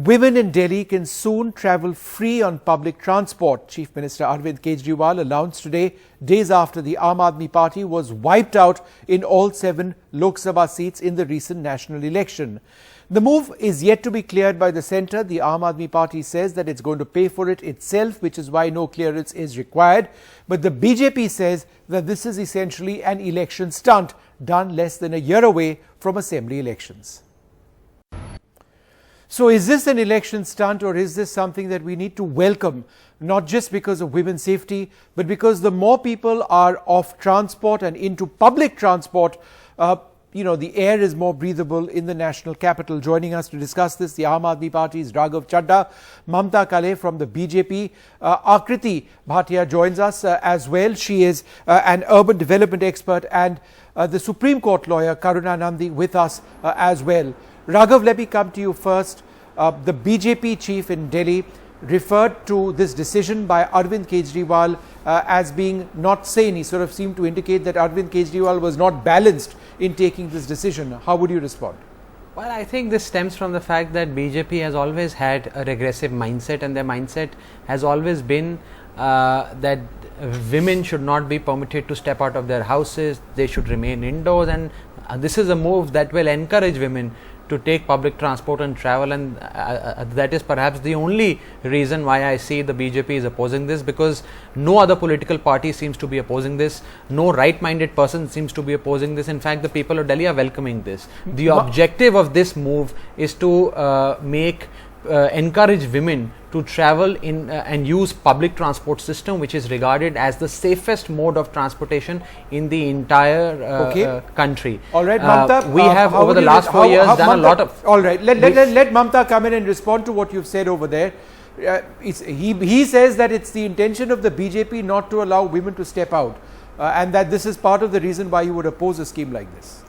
Women in Delhi can soon travel free on public transport. Chief Minister Arvind Kejriwal announced today, days after the Aam Aadmi Party was wiped out in all 7 Lok Sabha seats in the recent national election. The move is yet to be cleared by the centre. The Aam Aadmi Party says that it's going to pay for it itself, which is why no clearance is required. But the BJP says that this is essentially an election stunt done less than a year away from assembly elections. So is this an election stunt, or is this something that we need to welcome, not just because of women's safety, but because the more people are off transport and into public transport, the air is more breathable in the national capital. Joining us to discuss this, the Aam Aadmi Party's Raghav Chadha, Mamta Kale from the BJP. Akriti Bhatia joins us as well. She is an urban development expert, and the Supreme Court lawyer Karuna Nandi with us as well. Raghav, let me come to you first. The BJP chief in Delhi referred to this decision by Arvind Kejriwal as being not sane. He sort of seemed to indicate that Arvind Kejriwal was not balanced in taking this decision. How would you respond? Well, I think this stems from the fact that BJP has always had a regressive mindset, and their mindset has always been that women should not be permitted to step out of their houses, they should remain indoors, and this is a move that will encourage women to take public transport and travel, and that is perhaps the only reason why I see the BJP is opposing this, because no other political party seems to be opposing this, no right-minded person seems to be opposing this. In fact, the people of Delhi are welcoming this. The objective of this move is to encourage women to travel in and use public transport system, which is regarded as the safest mode of transportation in the entire country. All right, Mamta, we have over the last 4 years done a lot of... All right, let Mamta come in and respond to what you've said over there. He says that it's the intention of the BJP not to allow women to step out, and that this is part of the reason why you would oppose a scheme like this.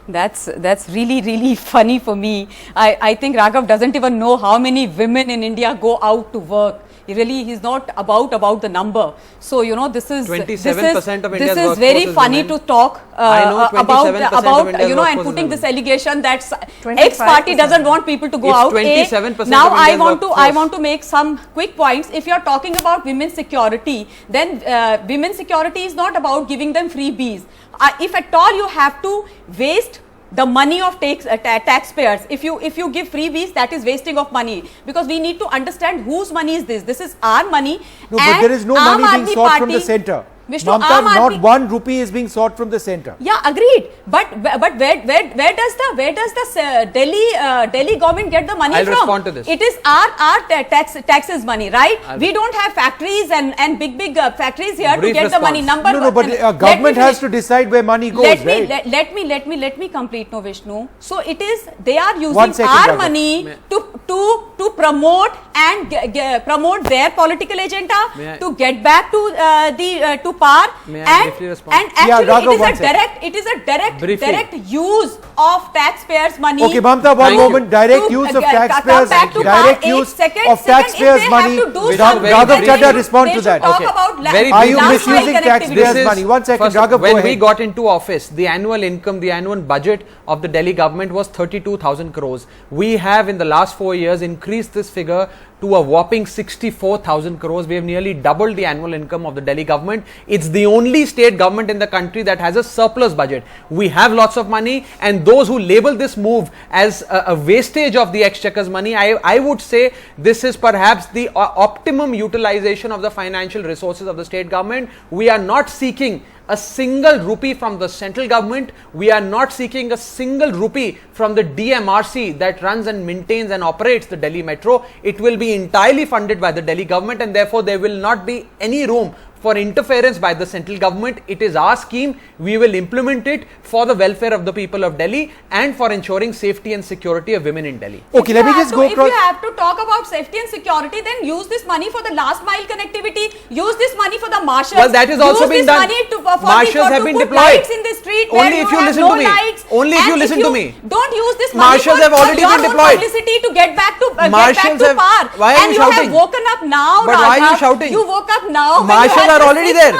That's really funny for me. I think Raghav doesn't even know how many women in India go out to work. He's not about the number. So this is 27% of India's this is very funny to talk about and putting this allegation that X party doesn't want people to go out. 27% now I want to make some quick points. If you are talking about women's security, then women's security is not about giving them freebies. If at all you have to waste the money of taxpayers, if you give freebies, that is wasting of money, because we need to understand whose money is this. This is our money. No, but there is no money being sought from the centre. Mamta, not 1 rupee is being sought from the centre. Yeah, agreed. But where does the Delhi government get the money from? I'll respond to this. It is our taxes money, right? We don't have factories and big factories here to get the money. But government has to decide where money goes, right? Let me complete, no, Vishnu. So it is, they are using our money to promote and promote their political agenda, to get back to power, and actually it is a direct use of taxpayers' money. Okay, Mamta, one moment. Direct use of taxpayers' money. Raghav Chadha, respond to that. Are you misusing taxpayers' money? 1 second, Raghav, when we got into office, the annual income, the annual budget of the Delhi government was 32,000 crores. We have in the last 4 years increased this figure to a whopping 64,000 crores. We have nearly doubled the annual income of the Delhi government. It's the only state government in the country that has a surplus budget. We have lots of money, and those who label this move as a wastage of the exchequer's money, I would say this is perhaps the optimum utilization of the financial resources of the state government. We are not seeking a single rupee from the central government. We are not seeking a single rupee from the DMRC that runs and maintains and operates the Delhi Metro. It will be entirely funded by the Delhi government, and therefore there will not be any room for interference by the central government. It is our scheme. We will implement it for the welfare of the people of Delhi and for ensuring safety and security of women in Delhi. Okay, let me just go across. If you have to talk about safety and security, then use this money for the last mile connectivity. Use this money for the marshals. Well, that is also being done. Marshals have been deployed. In the street only if you listen to me. Only if you listen to me. Don't use this money marshals have already been deployed. Publicity to get back to power. Why are you shouting? And you have woken up now. But why are you shouting? You woke up now. Marshals are already there.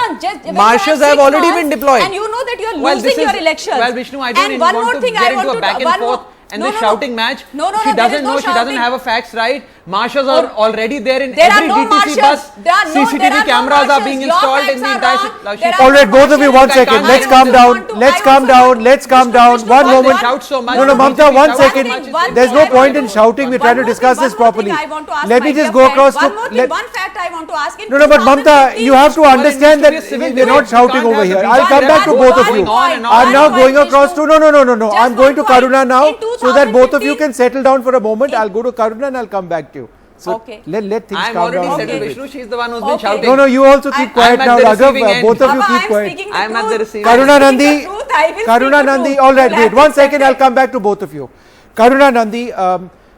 Marshals have already been deployed. And you know that you are losing your election. Well, Vishnu, I don't want to get into a back and forth and this shouting match. She doesn't know, she doesn't have a facts right. Marshals are already there in every DTC bus. CCTV cameras are being installed in the entire situation. Alright, both of you, 1 second. Let's calm down. Let's calm down. Let's calm down. One moment. Shout so much. No, Mamta, 1 second. There's no point in shouting. We're trying to discuss this properly. Let me just go across to... One fact I want to ask. No, but Mamta, you have to understand that we're not shouting over here. I'll come back to both of you. I'm now going across to... No. I'm going to Karuna now so that both of you can settle down for a moment. I'll go to Karuna and I'll come back to you. So let things calm down. I'm already settled, Vishnu. She's the one who's been shouting. No, you also keep quiet now, Raghav. Both of you keep quiet. I'm at the receiving end. Karuna Nandi, alright, wait 1 second, I'll come back to both of you. Karuna Nandi,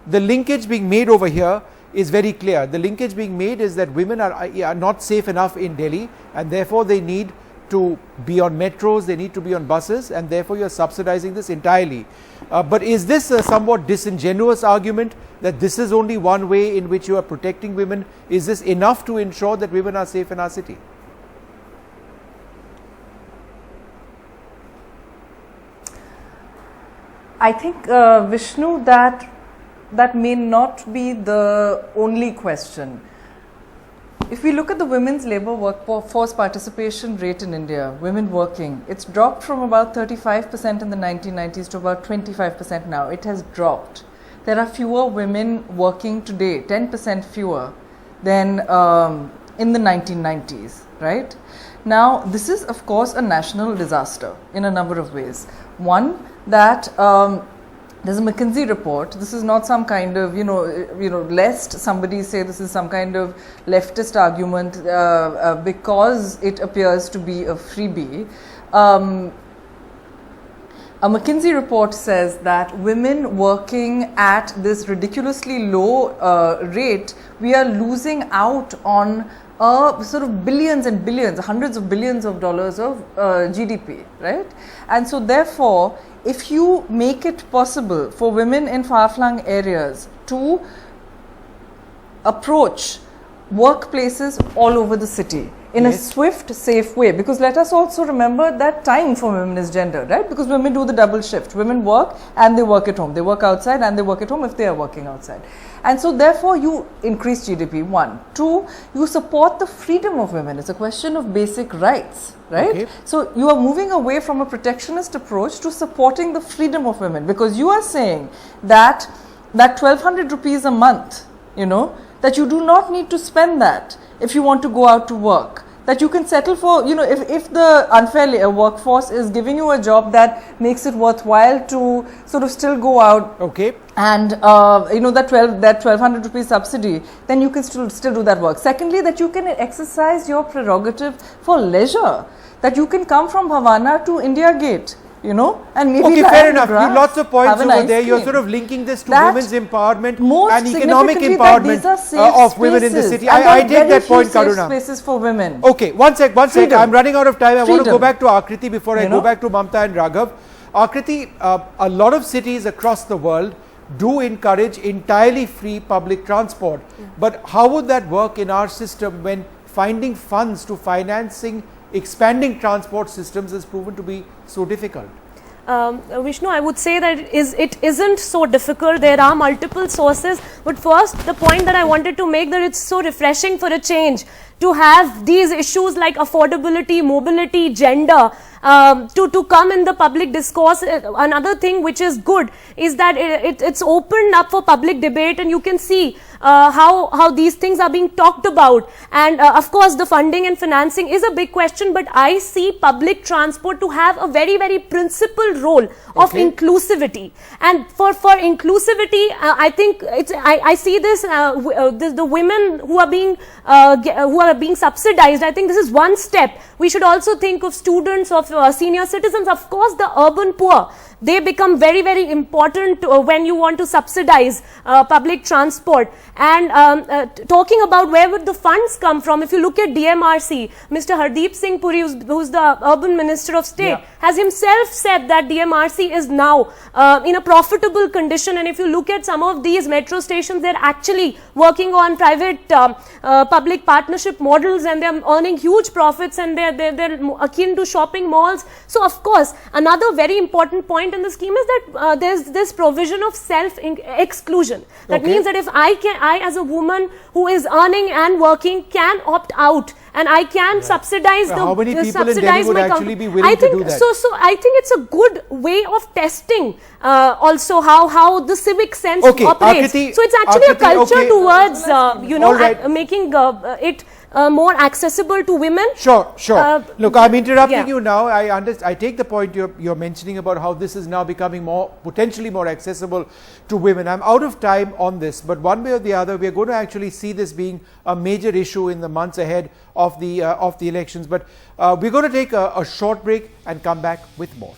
the linkage being made over here is very clear. The linkage being made is that women are not safe enough in Delhi, and therefore they need to be on metros, they need to be on buses, and therefore you're subsidizing this entirely. But is this a somewhat disingenuous argument that this is only one way in which you are protecting women? Is this enough to ensure that women are safe in our city? I think, Vishnu, that may not be the only question. If we look at the women's labour workforce participation rate in India, women working, it's dropped from about 35% in the 1990s to about 25% now. It has dropped. There are fewer women working today, 10% fewer than in the 1990s, right? Now, this is of course a national disaster in a number of ways. One, that there's a McKinsey report. This is not some kind of, lest somebody say this is some kind of leftist argument because it appears to be a freebie. A McKinsey report says that women working at this ridiculously low rate, we are losing out on sort of billions and billions, hundreds of billions of dollars of GDP, right? And so therefore, if you make it possible for women in far-flung areas to approach workplaces all over the city in a swift, safe way, because let us also remember that time for women is gendered, right? Because women do the double shift. Women work and they work at home. They work outside and they work at home if they are working outside. And so therefore you increase GDP, 1. 2, you support the freedom of women. It's a question of basic rights, right? Okay. So you are moving away from a protectionist approach to supporting the freedom of women, because you are saying that 1200 rupees a month, that you do not need to spend that if you want to go out to work. That you can settle for, if the unfair workforce is giving you a job that makes it worthwhile to sort of still go out. Okay. And, that 1200 rupees subsidy, then you can still do that work. Secondly, that you can exercise your prerogative for leisure. That you can come from Havana to India Gate. And maybe okay, fair enough. You have lots of points over there. You're sort of linking this to women's empowerment and economic empowerment of women in the city. I take that point, Karuna. Spaces for women. Okay, one sec. I'm running out of time. I want to go back to Akriti before I go back to Mamta and Raghav. Akriti, a lot of cities across the world do encourage entirely free public transport. But how would that work in our system when finding funds to financing expanding transport systems is proven to be so difficult? Vishnu, I would say that it isn't so difficult. There are multiple sources. But first, the point that I wanted to make, that it's so refreshing for a change to have these issues like affordability, mobility, gender, to come in the public discourse. Another thing which is good is that it's opened up for public debate, and you can see how these things are being talked about. And of course the funding and financing is a big question, but I see public transport to have a very, very principal role of inclusivity. And for inclusivity, I think I see this the women who are being subsidized. I think this is one step. We should also think of students, of senior citizens, of course the urban poor. They become very, very important when you want to subsidize public transport. And talking about where would the funds come from, if you look at DMRC, Mr. Hardeep Singh Puri, who's the Urban Minister of State, has himself said that DMRC is now in a profitable condition. And if you look at some of these metro stations, they're actually working on private public partnership models, and they're earning huge profits, and they're akin to shopping malls. So of course, another very important point point in the scheme is that there's this provision of self-exclusion. That means that if I as a woman who is earning and working can opt out, and I can subsidize how many people in Delhi would actually be willing to do that? So I think it's a good way of testing also how the civic sense operates. Akriti, so it's actually a culture towards making it more accessible to women. Sure. Look, I'm interrupting you now. I take the point you're mentioning about how this is now becoming potentially more accessible to women. I'm out of time on this, but one way or the other, we're going to actually see this being a major issue in the months ahead of the elections. But we're going to take a short break and come back with more.